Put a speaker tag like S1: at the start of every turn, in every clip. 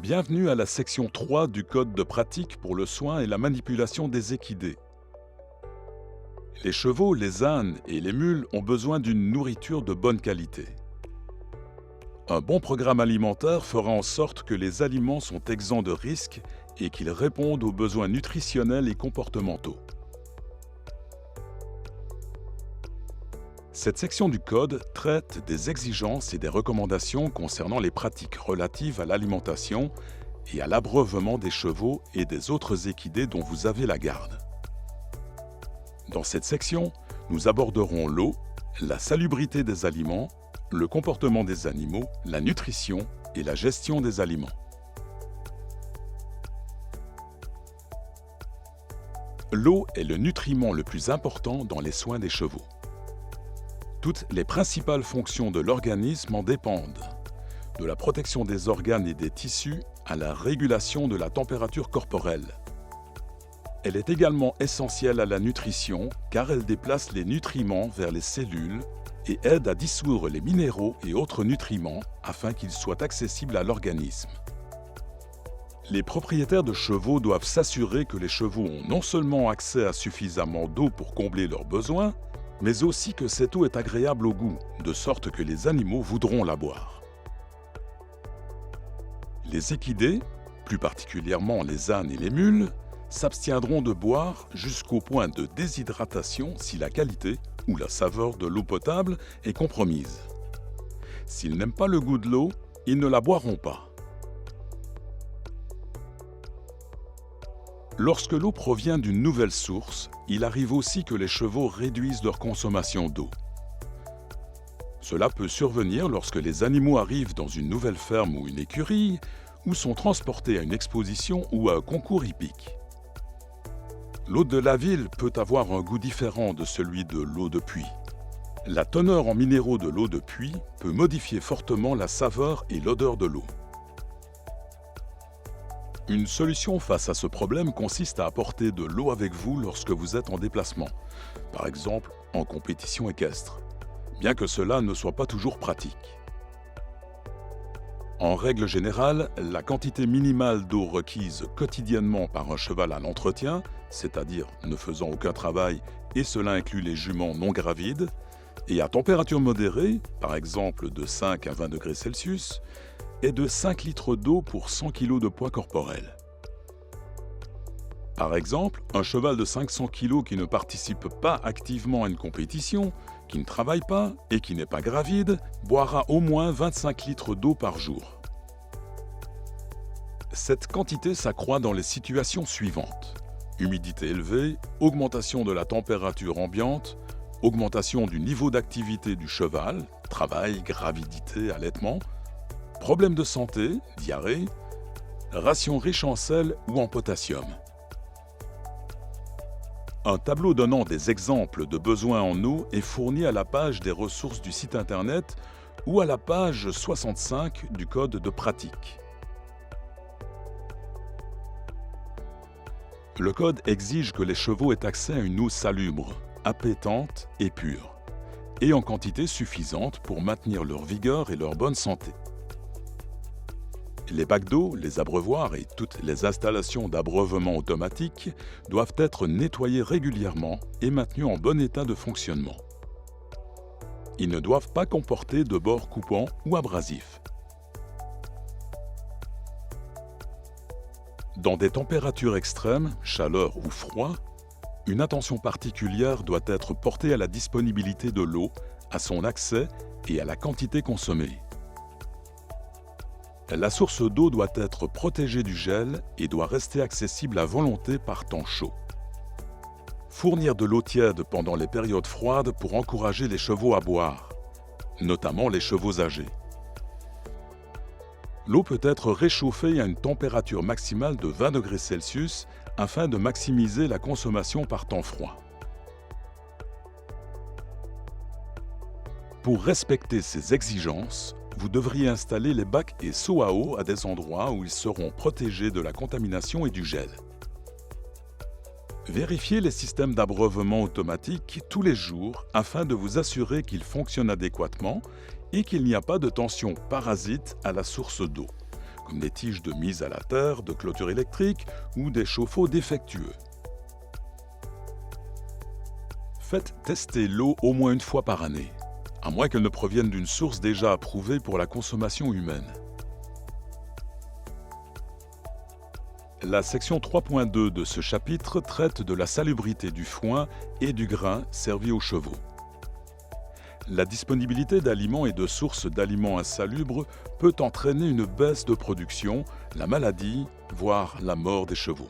S1: Bienvenue à la section 3 du code de pratique pour le soin et la manipulation des équidés. Les chevaux, les ânes et les mules ont besoin d'une nourriture de bonne qualité. Un bon programme alimentaire fera en sorte que les aliments sont exempts de risques et qu'ils répondent aux besoins nutritionnels et comportementaux. Cette section du code traite des exigences et des recommandations concernant les pratiques relatives à l'alimentation et à l'abreuvement des chevaux et des autres équidés dont vous avez la garde. Dans cette section, nous aborderons l'eau, la salubrité des aliments, le comportement des animaux, la nutrition et la gestion des aliments. L'eau est le nutriment le plus important dans les soins des chevaux. Toutes les principales fonctions de l'organisme en dépendent, de la protection des organes et des tissus à la régulation de la température corporelle. Elle est également essentielle à la nutrition car elle déplace les nutriments vers les cellules et aide à dissoudre les minéraux et autres nutriments afin qu'ils soient accessibles à l'organisme. Les propriétaires de chevaux doivent s'assurer que les chevaux ont non seulement accès à suffisamment d'eau pour combler leurs besoins, mais aussi que cette eau est agréable au goût, de sorte que les animaux voudront la boire. Les équidés, plus particulièrement les ânes et les mules, s'abstiendront de boire jusqu'au point de déshydratation si la qualité ou la saveur de l'eau potable est compromise. S'ils n'aiment pas le goût de l'eau, ils ne la boiront pas. Lorsque l'eau provient d'une nouvelle source, il arrive aussi que les chevaux réduisent leur consommation d'eau. Cela peut survenir lorsque les animaux arrivent dans une nouvelle ferme ou une écurie, ou sont transportés à une exposition ou à un concours hippique. L'eau de la ville peut avoir un goût différent de celui de l'eau de puits. La teneur en minéraux de l'eau de puits peut modifier fortement la saveur et l'odeur de l'eau. Une solution face à ce problème consiste à apporter de l'eau avec vous lorsque vous êtes en déplacement, par exemple en compétition équestre, bien que cela ne soit pas toujours pratique. En règle générale, la quantité minimale d'eau requise quotidiennement par un cheval à l'entretien, c'est-à-dire ne faisant aucun travail, et cela inclut les juments non gravides, et à température modérée, par exemple de 5 à 20 degrés Celsius, est de 5 litres d'eau pour 100 kg de poids corporel. Par exemple, un cheval de 500 kg qui ne participe pas activement à une compétition, qui ne travaille pas et qui n'est pas gravide, boira au moins 25 litres d'eau par jour. Cette quantité s'accroît dans les situations suivantes: humidité élevée, augmentation de la température ambiante, augmentation du niveau d'activité du cheval, travail, gravidité, allaitement, problèmes de santé, diarrhée, ration riche en sel ou en potassium. Un tableau donnant des exemples de besoins en eau est fourni à la page des ressources du site internet ou à la page 65 du code de pratique. Le code exige que les chevaux aient accès à une eau salubre, appétante et pure, et en quantité suffisante pour maintenir leur vigueur et leur bonne santé. Les bacs d'eau, les abreuvoirs et toutes les installations d'abreuvement automatique doivent être nettoyés régulièrement et maintenus en bon état de fonctionnement. Ils ne doivent pas comporter de bords coupants ou abrasifs. Dans des températures extrêmes, chaleur ou froid, une attention particulière doit être portée à la disponibilité de l'eau, à son accès et à la quantité consommée. La source d'eau doit être protégée du gel et doit rester accessible à volonté par temps chaud. Fournir de l'eau tiède pendant les périodes froides pour encourager les chevaux à boire, notamment les chevaux âgés. L'eau peut être réchauffée à une température maximale de 20 degrés Celsius afin de maximiser la consommation par temps froid. Pour respecter ces exigences, vous devriez installer les bacs et seaux à eau à des endroits où ils seront protégés de la contamination et du gel. Vérifiez les systèmes d'abreuvement automatique tous les jours afin de vous assurer qu'ils fonctionnent adéquatement et qu'il n'y a pas de tension parasite à la source d'eau, comme des tiges de mise à la terre, de clôture électrique ou des chauffe-eau défectueux. Faites tester l'eau au moins une fois par année, à moins qu'elle ne provienne d'une source déjà approuvée pour la consommation humaine. La section 3.2 de ce chapitre traite de la salubrité du foin et du grain servi aux chevaux. La disponibilité d'aliments et de sources d'aliments insalubres peut entraîner une baisse de production, la maladie, voire la mort des chevaux.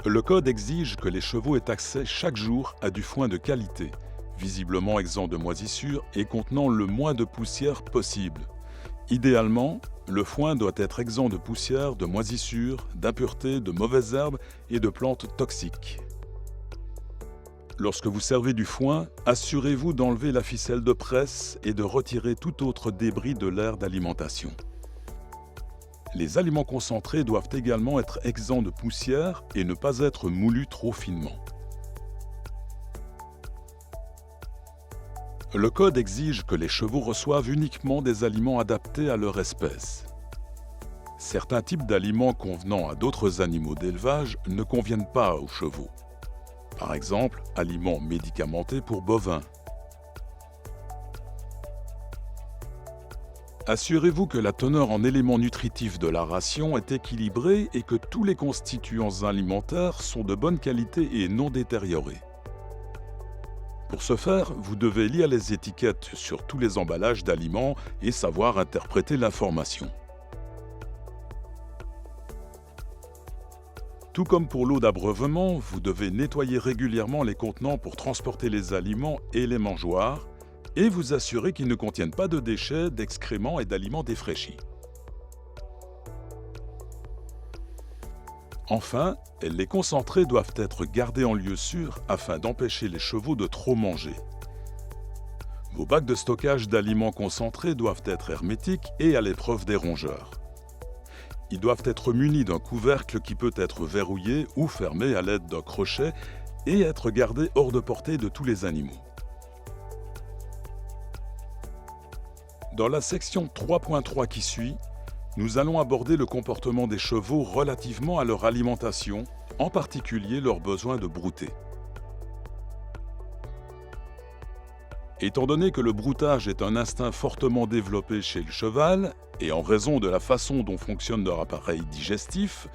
S1: Le code exige que les chevaux aient accès chaque jour à du foin de qualité, visiblement exempt de moisissures et contenant le moins de poussière possible. Idéalement, le foin doit être exempt de poussière, de moisissures, d'impuretés, de mauvaises herbes et de plantes toxiques. Lorsque vous servez du foin, assurez-vous d'enlever la ficelle de presse et de retirer tout autre débris de l'aire d'alimentation. Les aliments concentrés doivent également être exempts de poussière et ne pas être moulus trop finement. Le code exige que les chevaux reçoivent uniquement des aliments adaptés à leur espèce. Certains types d'aliments convenant à d'autres animaux d'élevage ne conviennent pas aux chevaux. Par exemple, aliments médicamentés pour bovins. Assurez-vous que la teneur en éléments nutritifs de la ration est équilibrée et que tous les constituants alimentaires sont de bonne qualité et non détériorés. Pour ce faire, vous devez lire les étiquettes sur tous les emballages d'aliments et savoir interpréter l'information. Tout comme pour l'eau d'abreuvement, vous devez nettoyer régulièrement les contenants pour transporter les aliments et les mangeoires et vous assurer qu'ils ne contiennent pas de déchets, d'excréments et d'aliments défraîchis. Enfin, les concentrés doivent être gardés en lieu sûr afin d'empêcher les chevaux de trop manger. Vos bacs de stockage d'aliments concentrés doivent être hermétiques et à l'épreuve des rongeurs. Ils doivent être munis d'un couvercle qui peut être verrouillé ou fermé à l'aide d'un crochet et être gardés hors de portée de tous les animaux. Dans la section 3.3 qui suit, nous allons aborder le comportement des chevaux relativement à leur alimentation, en particulier leur besoin de brouter. Étant donné que le broutage est un instinct fortement développé chez le cheval, et en raison de la façon dont fonctionne leur appareil digestif,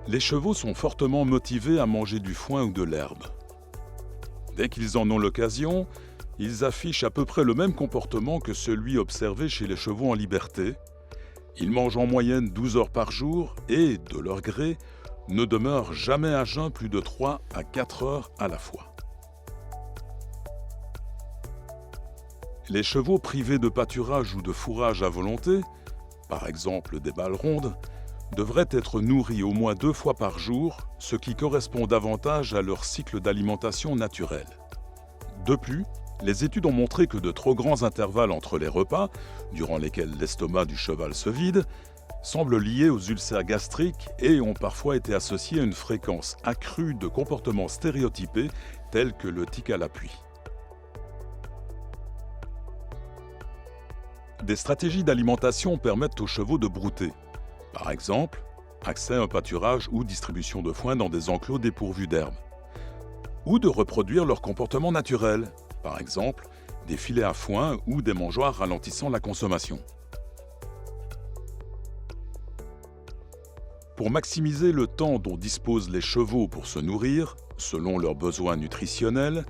S1: les chevaux sont fortement motivés à manger du foin ou de l'herbe. Dès qu'ils en ont l'occasion, ils affichent à peu près le même comportement que celui observé chez les chevaux en liberté. Ils mangent en moyenne 12 heures par jour et, de leur gré, ne demeurent jamais à jeun plus de 3 à 4 heures à la fois. Les chevaux privés de pâturage ou de fourrage à volonté, par exemple des balles rondes, devraient être nourris au moins 2 fois par jour, ce qui correspond davantage à leur cycle d'alimentation naturel. De plus, les études ont montré que de trop grands intervalles entre les repas, durant lesquels l'estomac du cheval se vide, semblent liés aux ulcères gastriques et ont parfois été associés à une fréquence accrue de comportements stéréotypés tels que le tic à l'appui. Des stratégies d'alimentation permettent aux chevaux de brouter. Par exemple, accès à un pâturage ou distribution de foin dans des enclos dépourvus d'herbe. Ou de reproduire leur comportement naturel. Par exemple, des filets à foin ou des mangeoires ralentissant la consommation. Pour maximiser le temps dont disposent les chevaux pour se nourrir, selon leurs besoins nutritionnels,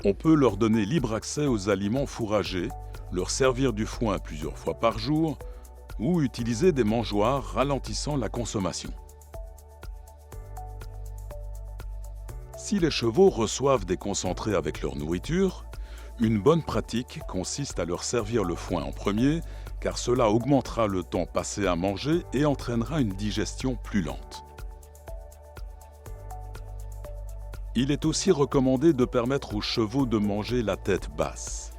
S1: on peut leur donner libre accès aux aliments fourragés, leur servir du foin plusieurs fois par jour ou utiliser des mangeoires ralentissant la consommation. Si les chevaux reçoivent des concentrés avec leur nourriture, une bonne pratique consiste à leur servir le foin en premier, car cela augmentera le temps passé à manger et entraînera une digestion plus lente. Il est aussi recommandé de permettre aux chevaux de manger la tête basse.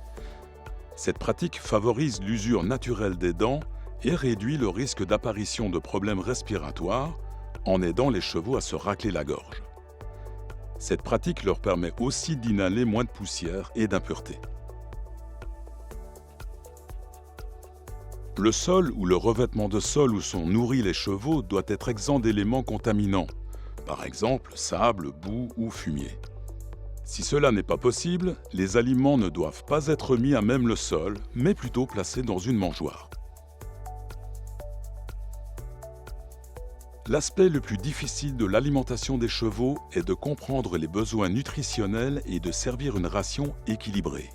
S1: Cette pratique favorise l'usure naturelle des dents et réduit le risque d'apparition de problèmes respiratoires en aidant les chevaux à se racler la gorge. Cette pratique leur permet aussi d'inhaler moins de poussière et d'impuretés. Le sol ou le revêtement de sol où sont nourris les chevaux doit être exempt d'éléments contaminants, par exemple sable, boue ou fumier. Si cela n'est pas possible, les aliments ne doivent pas être mis à même le sol, mais plutôt placés dans une mangeoire. L'aspect le plus difficile de l'alimentation des chevaux est de comprendre les besoins nutritionnels et de servir une ration équilibrée.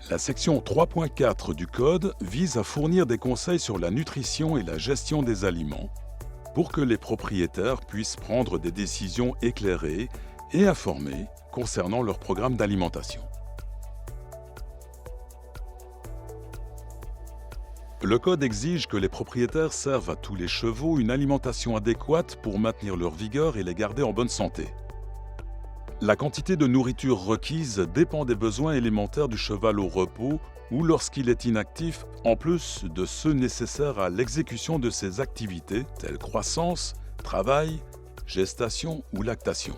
S1: La section 3.4 du Code vise à fournir des conseils sur la nutrition et la gestion des aliments pour que les propriétaires puissent prendre des décisions éclairées et informées concernant leur programme d'alimentation. Le Code exige que les propriétaires servent à tous les chevaux une alimentation adéquate pour maintenir leur vigueur et les garder en bonne santé. La quantité de nourriture requise dépend des besoins élémentaires du cheval au repos ou lorsqu'il est inactif, en plus de ceux nécessaires à l'exécution de ses activités telles croissance, travail, gestation ou lactation.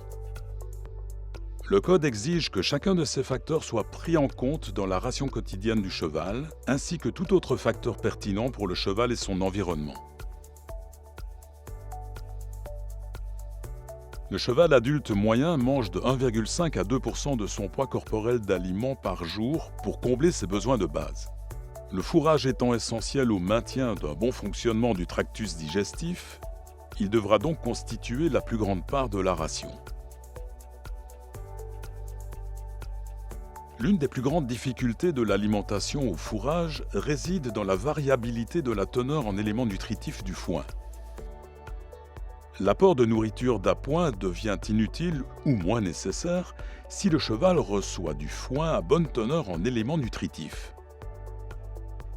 S1: Le Code exige que chacun de ces facteurs soit pris en compte dans la ration quotidienne du cheval, ainsi que tout autre facteur pertinent pour le cheval et son environnement. Le cheval adulte moyen mange de 1,5 à 2% de son poids corporel d'aliments par jour pour combler ses besoins de base. Le fourrage étant essentiel au maintien d'un bon fonctionnement du tractus digestif, il devra donc constituer la plus grande part de la ration. L'une des plus grandes difficultés de l'alimentation au fourrage réside dans la variabilité de la teneur en éléments nutritifs du foin. L'apport de nourriture d'appoint devient inutile ou moins nécessaire si le cheval reçoit du foin à bonne teneur en éléments nutritifs.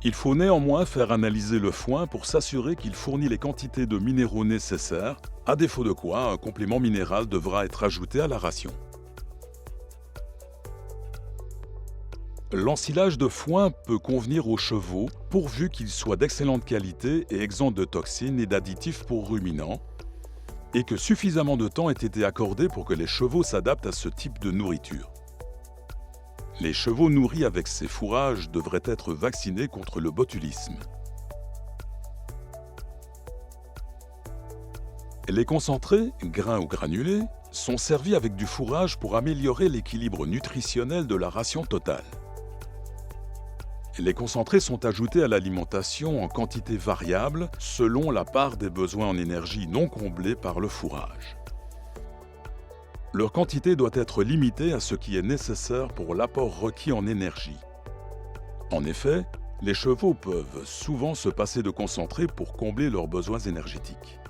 S1: Il faut néanmoins faire analyser le foin pour s'assurer qu'il fournit les quantités de minéraux nécessaires, à défaut de quoi un complément minéral devra être ajouté à la ration. L'ensilage de foin peut convenir aux chevaux pourvu qu'il soit d'excellente qualité et exempt de toxines et d'additifs pour ruminants, et que suffisamment de temps ait été accordé pour que les chevaux s'adaptent à ce type de nourriture. Les chevaux nourris avec ces fourrages devraient être vaccinés contre le botulisme. Les concentrés, grains ou granulés, sont servis avec du fourrage pour améliorer l'équilibre nutritionnel de la ration totale. Les concentrés sont ajoutés à l'alimentation en quantité variable selon la part des besoins en énergie non comblés par le fourrage. Leur quantité doit être limitée à ce qui est nécessaire pour l'apport requis en énergie. En effet, les chevaux peuvent souvent se passer de concentré pour combler leurs besoins énergétiques.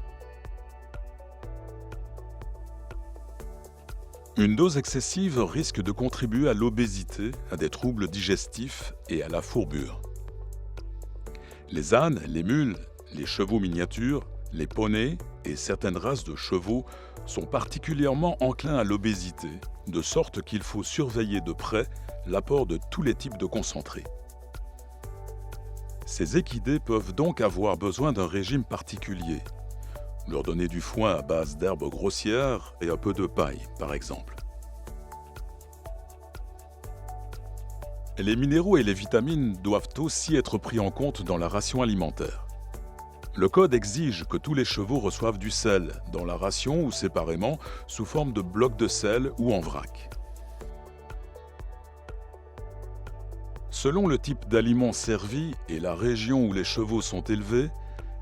S1: Une dose excessive risque de contribuer à l'obésité, à des troubles digestifs et à la fourbure. Les ânes, les mules, les chevaux miniatures, les poneys et certaines races de chevaux sont particulièrement enclins à l'obésité, de sorte qu'il faut surveiller de près l'apport de tous les types de concentrés. Ces équidés peuvent donc avoir besoin d'un régime particulier. Leur donner du foin à base d'herbes grossières et un peu de paille, par exemple. Les minéraux et les vitamines doivent aussi être pris en compte dans la ration alimentaire. Le Code exige que tous les chevaux reçoivent du sel, dans la ration ou séparément, sous forme de blocs de sel ou en vrac. Selon le type d'aliment servi et la région où les chevaux sont élevés,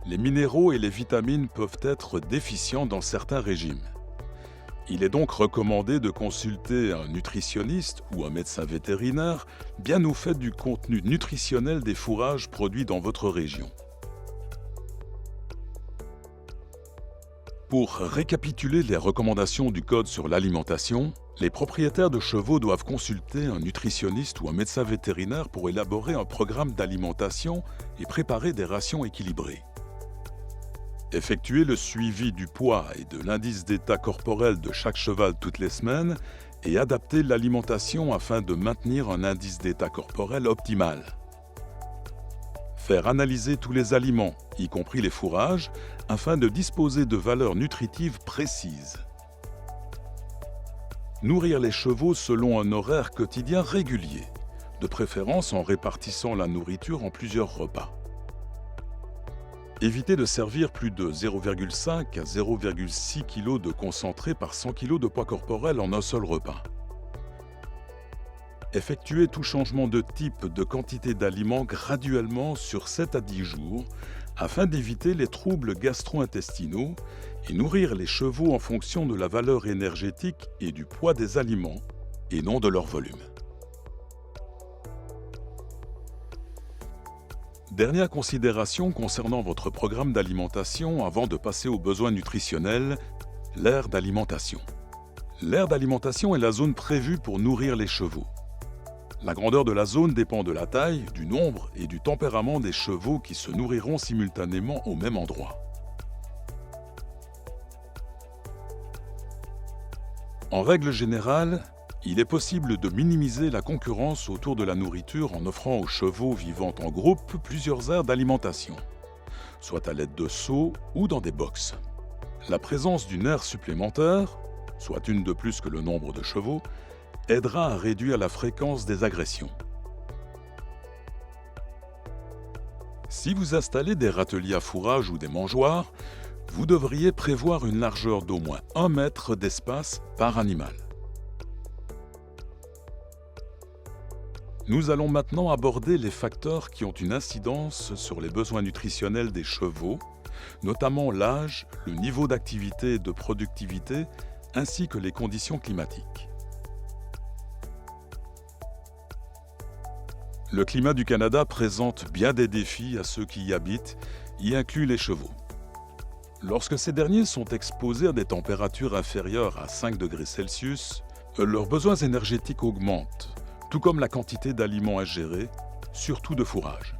S1: les minéraux et les vitamines peuvent être déficients dans certains régimes. Il est donc recommandé de consulter un nutritionniste ou un médecin vétérinaire bien au fait du contenu nutritionnel des fourrages produits dans votre région. Pour récapituler les recommandations du Code sur l'alimentation, les propriétaires de chevaux doivent consulter un nutritionniste ou un médecin vétérinaire pour élaborer un programme d'alimentation et préparer des rations équilibrées. Effectuer le suivi du poids et de l'indice d'état corporel de chaque cheval toutes les semaines et adapter l'alimentation afin de maintenir un indice d'état corporel optimal. Faire analyser tous les aliments, y compris les fourrages, afin de disposer de valeurs nutritives précises. Nourrir les chevaux selon un horaire quotidien régulier, de préférence en répartissant la nourriture en plusieurs repas. Évitez de servir plus de 0,5 à 0,6 kg de concentré par 100 kg de poids corporel en un seul repas. Effectuez tout changement de type de quantité d'aliments graduellement sur 7 à 10 jours afin d'éviter les troubles gastro-intestinaux et nourrir les chevaux en fonction de la valeur énergétique et du poids des aliments et non de leur volume. Dernière considération concernant votre programme d'alimentation avant de passer aux besoins nutritionnels, l'aire d'alimentation. L'aire d'alimentation est la zone prévue pour nourrir les chevaux. La grandeur de la zone dépend de la taille, du nombre et du tempérament des chevaux qui se nourriront simultanément au même endroit. En règle générale, il est possible de minimiser la concurrence autour de la nourriture en offrant aux chevaux vivant en groupe plusieurs aires d'alimentation, soit à l'aide de seaux ou dans des boxes. La présence d'une aire supplémentaire, soit une de plus que le nombre de chevaux, aidera à réduire la fréquence des agressions. Si vous installez des râteliers à fourrage ou des mangeoires, vous devriez prévoir une largeur d'au moins 1 mètre d'espace par animal. Nous allons maintenant aborder les facteurs qui ont une incidence sur les besoins nutritionnels des chevaux, notamment l'âge, le niveau d'activité et de productivité, ainsi que les conditions climatiques. Le climat du Canada présente bien des défis à ceux qui y habitent, y inclut les chevaux. Lorsque ces derniers sont exposés à des températures inférieures à 5 degrés Celsius, leurs besoins énergétiques augmentent, tout comme la quantité d'aliments ingérés, surtout de fourrage.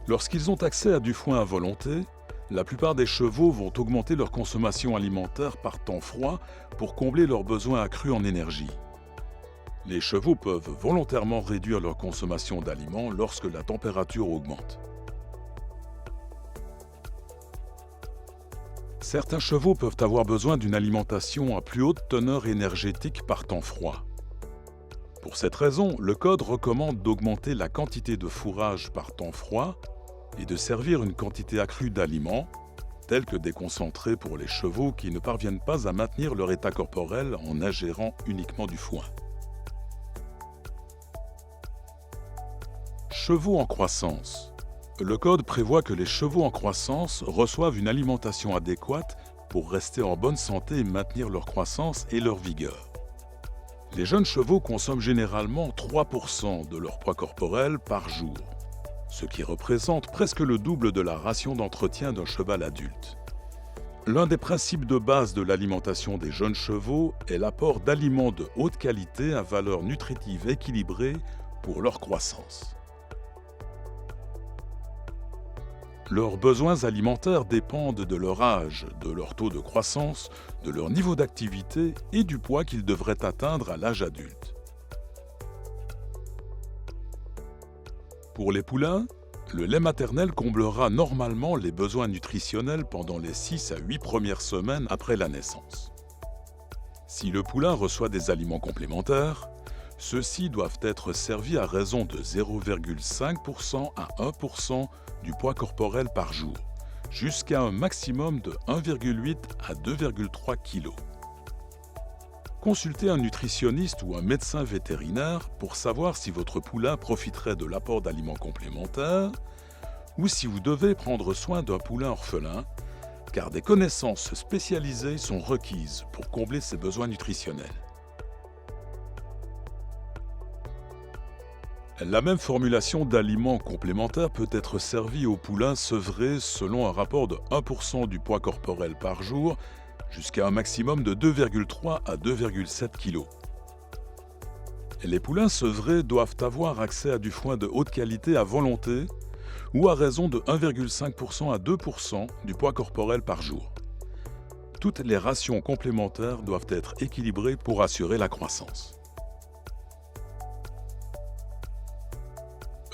S1: Lorsqu'ils ont accès à du foin à volonté, la plupart des chevaux vont augmenter leur consommation alimentaire par temps froid pour combler leurs besoins accrus en énergie. Les chevaux peuvent volontairement réduire leur consommation d'aliments lorsque la température augmente. Certains chevaux peuvent avoir besoin d'une alimentation à plus haute teneur énergétique par temps froid. Pour cette raison, le Code recommande d'augmenter la quantité de fourrage par temps froid et de servir une quantité accrue d'aliments, tels que des concentrés pour les chevaux qui ne parviennent pas à maintenir leur état corporel en ingérant uniquement du foin. Chevaux en croissance. Le Code prévoit que les chevaux en croissance reçoivent une alimentation adéquate pour rester en bonne santé et maintenir leur croissance et leur vigueur. Les jeunes chevaux consomment généralement 3% de leur poids corporel par jour, ce qui représente presque le double de la ration d'entretien d'un cheval adulte. L'un des principes de base de l'alimentation des jeunes chevaux est l'apport d'aliments de haute qualité à valeur nutritive équilibrée pour leur croissance. Leurs besoins alimentaires dépendent de leur âge, de leur taux de croissance, de leur niveau d'activité et du poids qu'ils devraient atteindre à l'âge adulte. Pour les poulains, le lait maternel comblera normalement les besoins nutritionnels pendant les 6 à 8 premières semaines après la naissance. Si le poulain reçoit des aliments complémentaires, ceux-ci doivent être servis à raison de 0,5% à 1% du poids corporel par jour, jusqu'à un maximum de 1,8 à 2,3 kg. Consultez un nutritionniste ou un médecin vétérinaire pour savoir si votre poulain profiterait de l'apport d'aliments complémentaires ou si vous devez prendre soin d'un poulain orphelin, car des connaissances spécialisées sont requises pour combler ses besoins nutritionnels. La même formulation d'aliments complémentaires peut être servie aux poulains sevrés selon un rapport de 1% du poids corporel par jour jusqu'à un maximum de 2,3 à 2,7 kg. Les poulains sevrés doivent avoir accès à du foin de haute qualité à volonté ou à raison de 1,5% à 2% du poids corporel par jour. Toutes les rations complémentaires doivent être équilibrées pour assurer la croissance.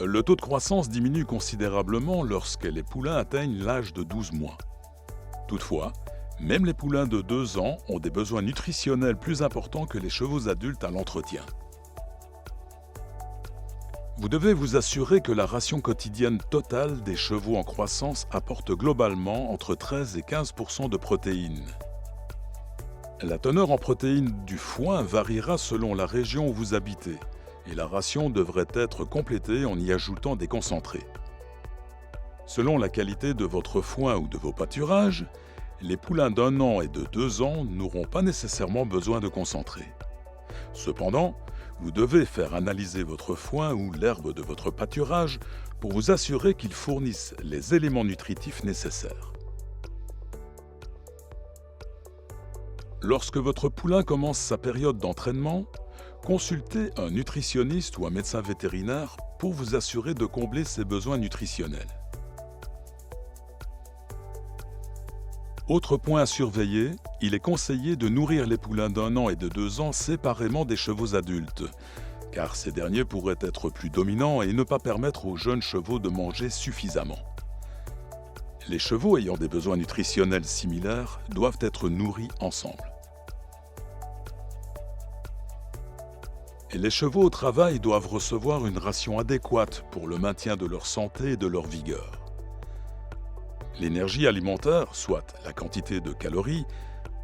S1: Le taux de croissance diminue considérablement lorsque les poulains atteignent l'âge de 12 mois. Toutefois, même les poulains de 2 ans ont des besoins nutritionnels plus importants que les chevaux adultes à l'entretien. Vous devez vous assurer que la ration quotidienne totale des chevaux en croissance apporte globalement entre 13 et 15% de protéines. La teneur en protéines du foin variera selon la région où vous habitez et la ration devrait être complétée en y ajoutant des concentrés. Selon la qualité de votre foin ou de vos pâturages, les poulains d'1 an et de 2 ans n'auront pas nécessairement besoin de concentrés. Cependant, vous devez faire analyser votre foin ou l'herbe de votre pâturage pour vous assurer qu'ils fournissent les éléments nutritifs nécessaires. Lorsque votre poulain commence sa période d'entraînement, consultez un nutritionniste ou un médecin vétérinaire pour vous assurer de combler ses besoins nutritionnels. Autre point à surveiller, il est conseillé de nourrir les poulains d'1 an et de 2 ans séparément des chevaux adultes, car ces derniers pourraient être plus dominants et ne pas permettre aux jeunes chevaux de manger suffisamment. Les chevaux ayant des besoins nutritionnels similaires doivent être nourris ensemble. Et les chevaux au travail doivent recevoir une ration adéquate pour le maintien de leur santé et de leur vigueur. L'énergie alimentaire, soit la quantité de calories,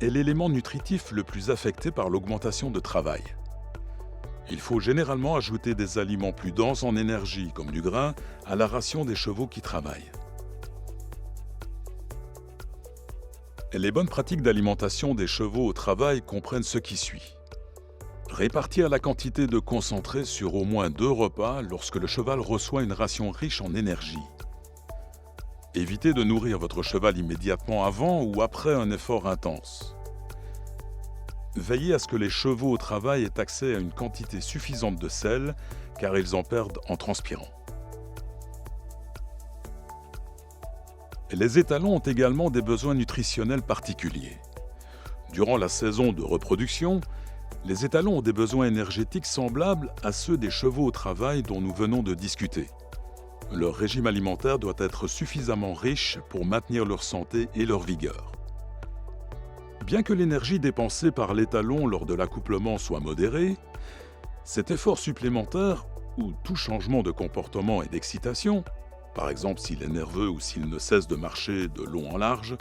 S1: est l'élément nutritif le plus affecté par l'augmentation de travail. Il faut généralement ajouter des aliments plus denses en énergie, comme du grain, à la ration des chevaux qui travaillent. Et les bonnes pratiques d'alimentation des chevaux au travail comprennent ce qui suit. Répartir la quantité de concentré sur au moins 2 repas lorsque le cheval reçoit une ration riche en énergie. Évitez de nourrir votre cheval immédiatement avant ou après un effort intense. Veillez à ce que les chevaux au travail aient accès à une quantité suffisante de sel, car ils en perdent en transpirant. Les étalons ont également des besoins nutritionnels particuliers. Durant la saison de reproduction, les étalons ont des besoins énergétiques semblables à ceux des chevaux au travail dont nous venons de discuter. Leur régime alimentaire doit être suffisamment riche pour maintenir leur santé et leur vigueur. Bien que l'énergie dépensée par l'étalon lors de l'accouplement soit modérée, cet effort supplémentaire ou tout changement de comportement et d'excitation, par exemple s'il est nerveux ou s'il ne cesse de marcher de long en large,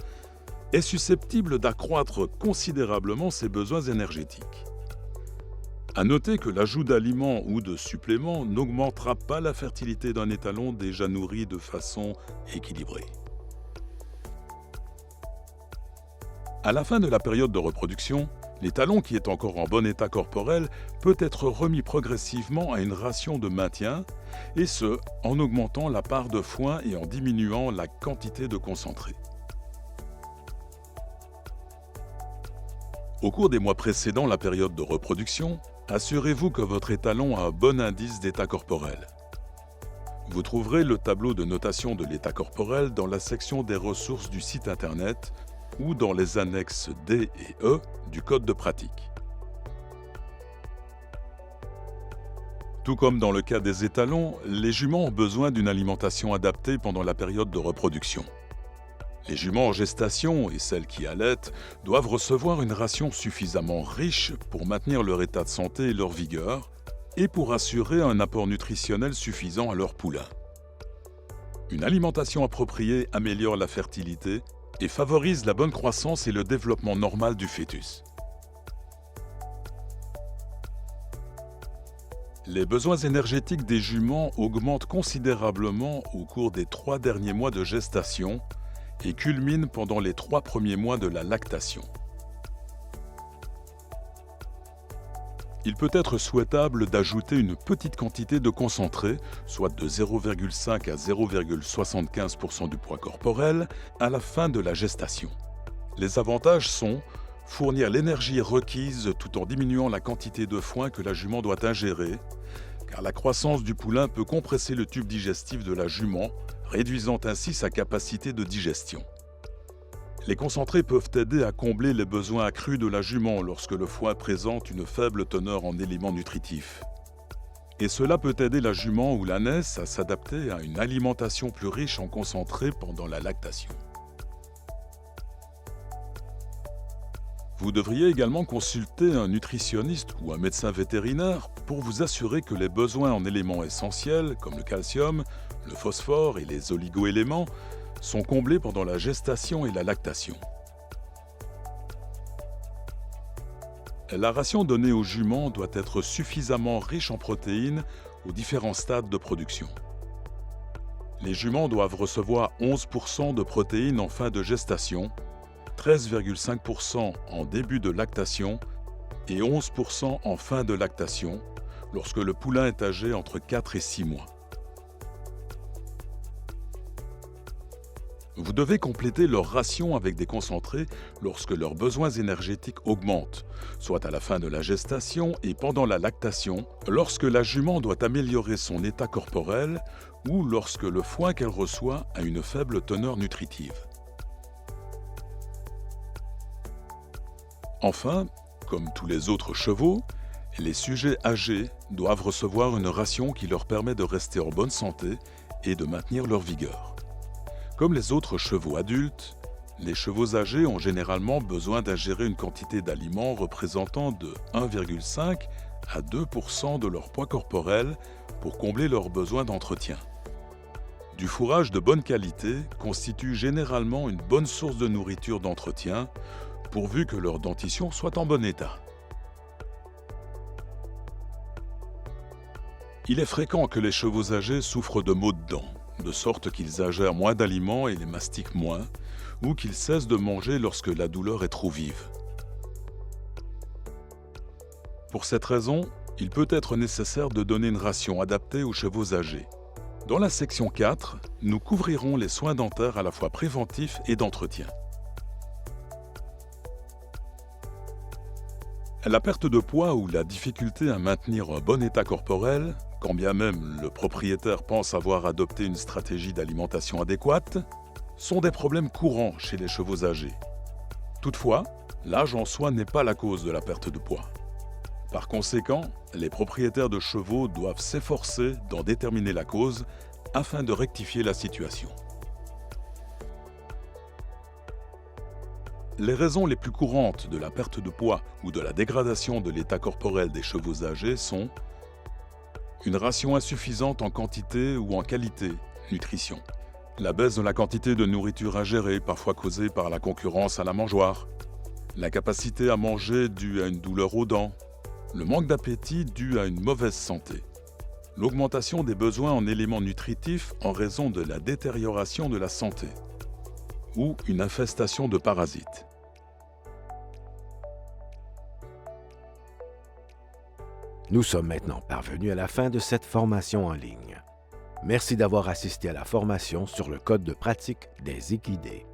S1: est susceptible d'accroître considérablement ses besoins énergétiques. À noter que l'ajout d'aliments ou de suppléments n'augmentera pas la fertilité d'un étalon déjà nourri de façon équilibrée. À la fin de la période de reproduction, l'étalon qui est encore en bon état corporel peut être remis progressivement à une ration de maintien, et ce, en augmentant la part de foin et en diminuant la quantité de concentré. Au cours des mois précédant la période de reproduction, assurez-vous que votre étalon a un bon indice d'état corporel. Vous trouverez le tableau de notation de l'état corporel dans la section des ressources du site internet ou dans les annexes D et E du code de pratique. Tout comme dans le cas des étalons, les juments ont besoin d'une alimentation adaptée pendant la période de reproduction. Les juments en gestation et celles qui allaitent doivent recevoir une ration suffisamment riche pour maintenir leur état de santé et leur vigueur et pour assurer un apport nutritionnel suffisant à leur poulain. Une alimentation appropriée améliore la fertilité et favorise la bonne croissance et le développement normal du fœtus. Les besoins énergétiques des juments augmentent considérablement au cours des 3 derniers mois de gestation et culmine pendant les 3 premiers mois de la lactation. Il peut être souhaitable d'ajouter une petite quantité de concentré, soit de 0,5 à 0,75% du poids corporel, à la fin de la gestation. Les avantages sont fournir l'énergie requise tout en diminuant la quantité de foin que la jument doit ingérer, car la croissance du poulain peut compresser le tube digestif de la jument, réduisant ainsi sa capacité de digestion. Les concentrés peuvent aider à combler les besoins accrus de la jument lorsque le foin présente une faible teneur en éléments nutritifs. Et cela peut aider la jument ou l'ânesse à s'adapter à une alimentation plus riche en concentrés pendant la lactation. Vous devriez également consulter un nutritionniste ou un médecin vétérinaire pour vous assurer que les besoins en éléments essentiels, comme le calcium, le phosphore et les oligoéléments, sont comblés pendant la gestation et la lactation. La ration donnée aux juments doit être suffisamment riche en protéines aux différents stades de production. Les juments doivent recevoir 11% de protéines en fin de gestation, 13,5% en début de lactation et 11% en fin de lactation lorsque le poulain est âgé entre 4 et 6 mois. Vous devez compléter leur ration avec des concentrés lorsque leurs besoins énergétiques augmentent, soit à la fin de la gestation et pendant la lactation, lorsque la jument doit améliorer son état corporel ou lorsque le foin qu'elle reçoit a une faible teneur nutritive. Enfin, comme tous les autres chevaux, les sujets âgés doivent recevoir une ration qui leur permet de rester en bonne santé et de maintenir leur vigueur. Comme les autres chevaux adultes, les chevaux âgés ont généralement besoin d'ingérer une quantité d'aliments représentant de 1,5 à 2% de leur poids corporel pour combler leurs besoins d'entretien. Du fourrage de bonne qualité constitue généralement une bonne source de nourriture d'entretien, pourvu que leur dentition soit en bon état. Il est fréquent que les chevaux âgés souffrent de maux de dents, de sorte qu'ils ingèrent moins d'aliments et les mastiquent moins, ou qu'ils cessent de manger lorsque la douleur est trop vive. Pour cette raison, il peut être nécessaire de donner une ration adaptée aux chevaux âgés. Dans la section 4, nous couvrirons les soins dentaires à la fois préventifs et d'entretien. La perte de poids ou la difficulté à maintenir un bon état corporel, quand bien même le propriétaire pense avoir adopté une stratégie d'alimentation adéquate, sont des problèmes courants chez les chevaux âgés. Toutefois, l'âge en soi n'est pas la cause de la perte de poids. Par conséquent, les propriétaires de chevaux doivent s'efforcer d'en déterminer la cause afin de rectifier la situation. Les raisons les plus courantes de la perte de poids ou de la dégradation de l'état corporel des chevaux âgés sont une ration insuffisante en quantité ou en qualité, nutrition. La baisse de la quantité de nourriture ingérée, parfois causée par la concurrence à la mangeoire. L'incapacité à manger due à une douleur aux dents. Le manque d'appétit dû à une mauvaise santé. L'augmentation des besoins en éléments nutritifs en raison de la détérioration de la santé. Ou une infestation de parasites.
S2: Nous sommes maintenant parvenus à la fin de cette formation en ligne. Merci d'avoir assisté à la formation sur le code de pratique des équidés.